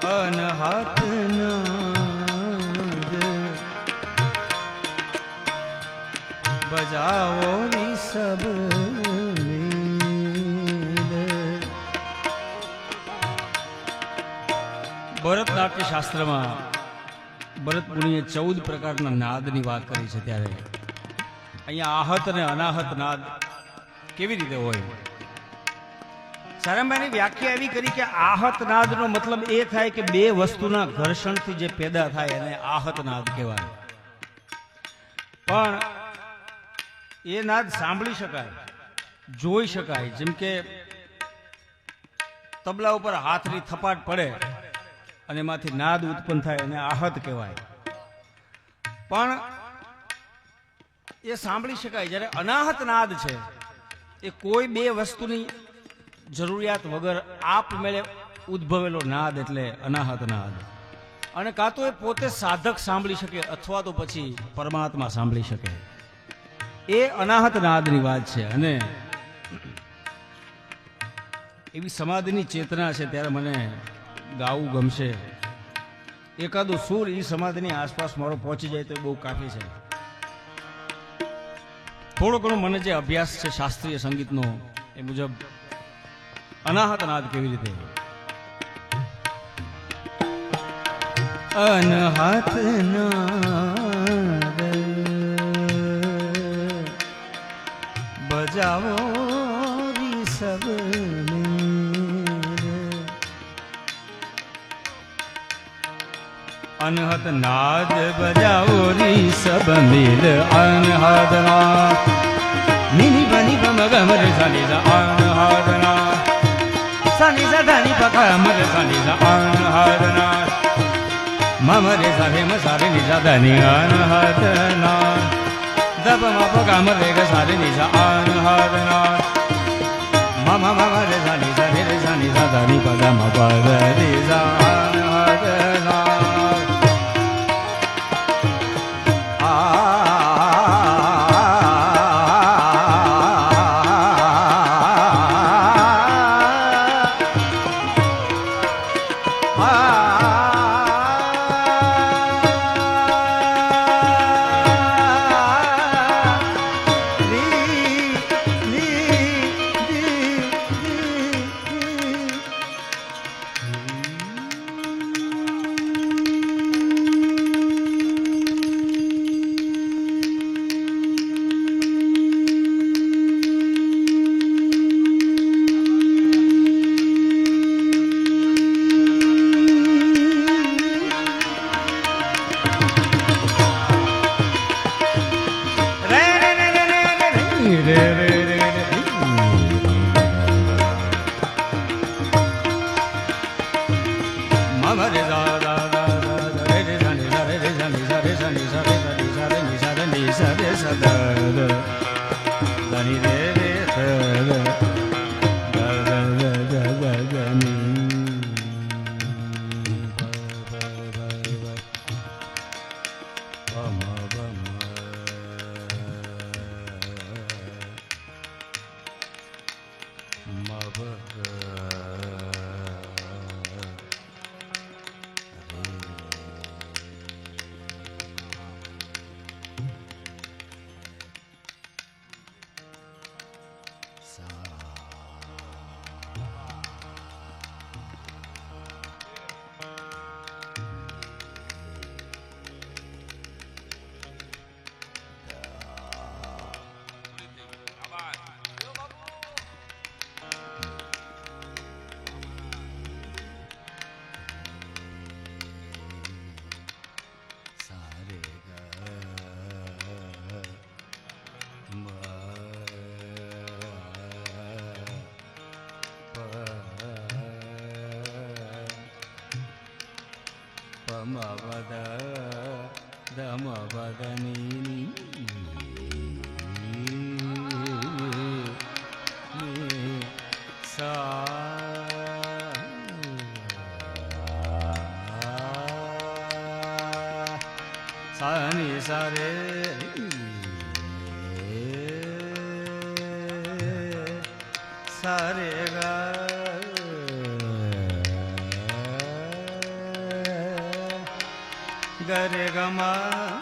અનહત નાદ બજાવો રિષભ ભરતનાટ્ય શાસ્ત્રમાં ભરત મુનિએ 14 પ્રકારના નાદની વાત કરી છે. ત્યારે અહીંયા આહત અને અનાહત નાદ કેવી રીતે હોય? સારાભાઈની વ્યાખ્યા એવી કરી કે આહત નાદનો મતલબ એ થાય કે બે વસ્તુના ઘર્ષણથી જે પેદા થાય એને આહત નાદ કહેવાય. પણ એ નાદ સાંભળી શકાય, જોઈ શકાય. જેમ કે તબલા ઉપર હાથની થપાટ પડે અને એમાંથી નાદ ઉત્પન્ન થાય અને આહત કહેવાય. પણ એ સાંભળી શકાય. જ્યારે અનાહત નાદ છે એ કોઈ બે વસ્તુની જરૂરિયાત વગર આપમેળે ઉદ્ભવેલો નાદ એટલે અનાહત નાદ. અને કાં તો એ પોતે સાધક સાંભળી શકે અથવા તો પછી પરમાત્મા સાંભળી શકે. એ અનાહત નાદની વાત છે. અને એવી સમાધિની ચેતના છે ત્યારે મને ગાવું ગમશે. એકાદો સૂર એ સમાધિની આસપાસ મારો પહોંચી જાય તો બહુ કાફી છે. થોડો ઘણો મને જે અભ્યાસ છે શાસ્ત્રીય સંગીતનો એ મુજબ અનાહત નાદ કેવી રીતે અનહત નાદ બજાવો રિષભ અનહત નાદ બજાવો રિષભ મેલ અનહત નાદ નિની બની બમ ગમર સાની જા અનહત નાદ સાની જા ધની પકા મર સાની જા અનહત નાદ મમ રે સા રે મ સારે ની જા ધની અનહત નાદ દબ મ પકા મર રે ગ સારે ની જા અનહત નાદ મમ મમ રે સાની જા રે સાની જા ધની પકા મ પ રે જા અનહત નાદ સાની સારે સારે ગા ગરે ગમા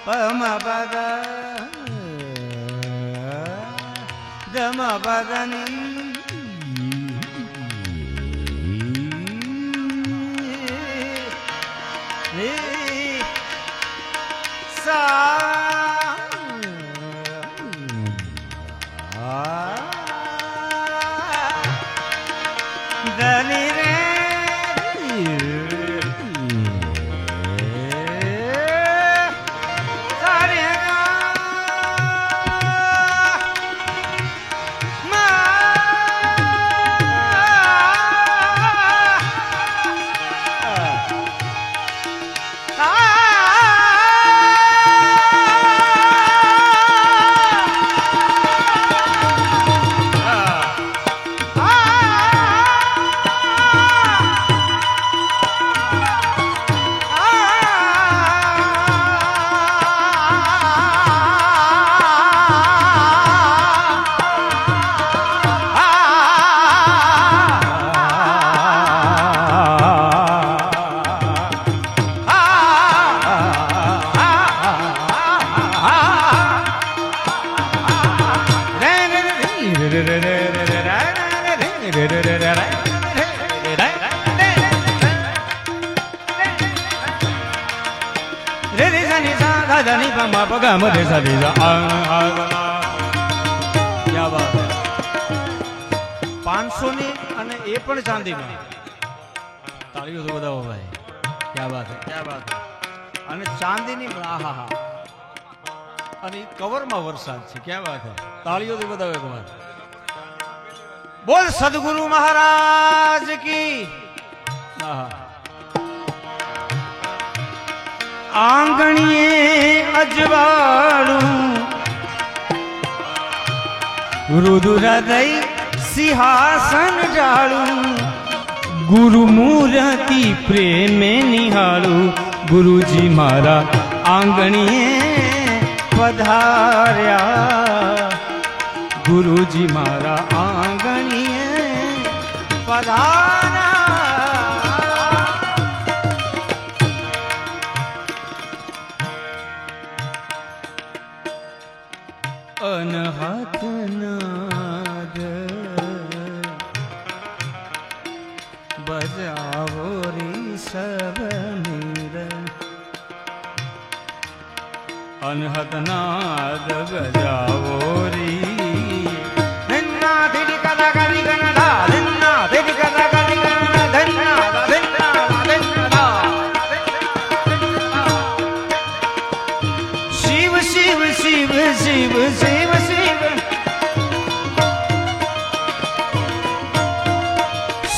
પમા પદ ગમા પદની ધની રે ધની પમા પગા મધે સદી ક્યા બાત હે 500 ની અને એ પણ ચાંદીમાં તાળીઓ તો બધાઓ ભાઈ ક્યા બાત હે અને ચાંદીની આહા અને કવરમાં વરસાદ છે ક્યા બાત હે તાળીઓ તો બધાઓ એકવાર બોલ સદગુરુ મહારાજ કી આહા આંગણીએ અજવાળું રુદુ હૃદય સિંહાસન જાળું ગુરુ મૂર્તિ પ્રેમે નિહાળું ગુરુજી મારા આંગણીએ પધાર્યા ગુરુજી મારા આંગણીએ પધાર્યા અનહત નાદ બજાવો રે સબ મીર અનહત નાદ બજાવો રે ધન્ના ધીડી કલા કરી ગણડા ધન્ના ધીડી કલા કરી ગણડા ધન્ના ધન્ના ધન્ના શિવ શિવ શિવ શિવ શિવ શિવ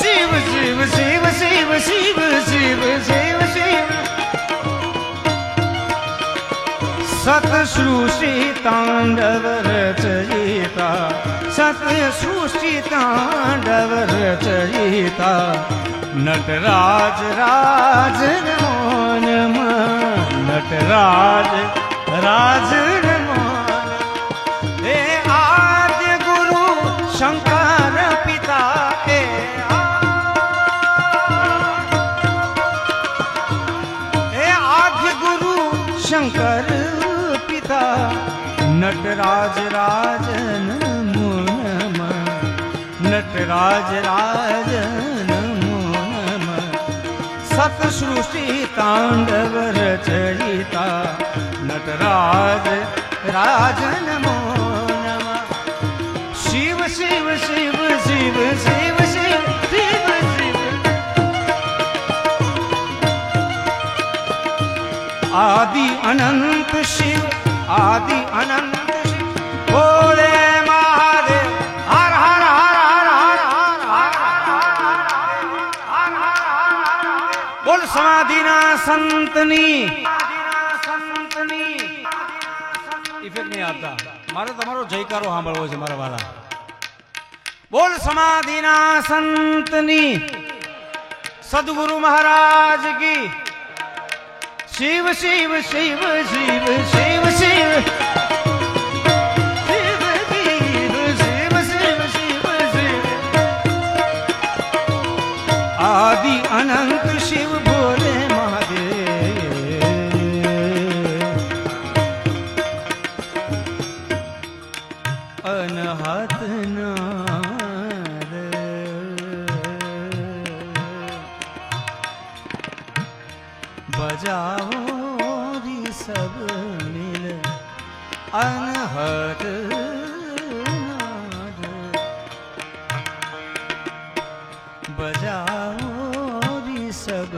શિવ શિવ શિવ શિવ શિવ શિવ શિવ શિવ સત સૃષ્ટિ તાંડવ રચયિતા સત સૃષ્ટિ તાંડવ રચયિતા નટરાજ રાજ મોનમાં નટરાજ રાજ હે આદ્ય ગુરુ શંકર પિતા હે આદ્ય ગુરુ શંકર પિતા નટરાજ રાજન મુનમ નટરાજ રાજન મુનમ સત સૃષ્ટિ તાંડવ રચયિતા નટરાજ રાજન મોનમ શિવ શિવ શિવ શિવ શિવ શિવ શિવ શિવ આદિ અનંત શિવ આદિ અનંત શિવ બોલે મહાદેવ હર હર હર હર હર હર બોલ સમાધિના સંતની ઇફેક્ટ નહીં આપતા મારે તમારો જયકારો સાંભળવો છે મારા વાલા બોલ સમાધિના સંતની સદગુરુ મહારાજ કી शिव शिव शिव शिव शिव शिव शिव शिव शिव शिव शिव आदि अनंत शिव भोले महादेव अनहत नाद बजाओ री सब मिल अनहद नाद बजाओ री सब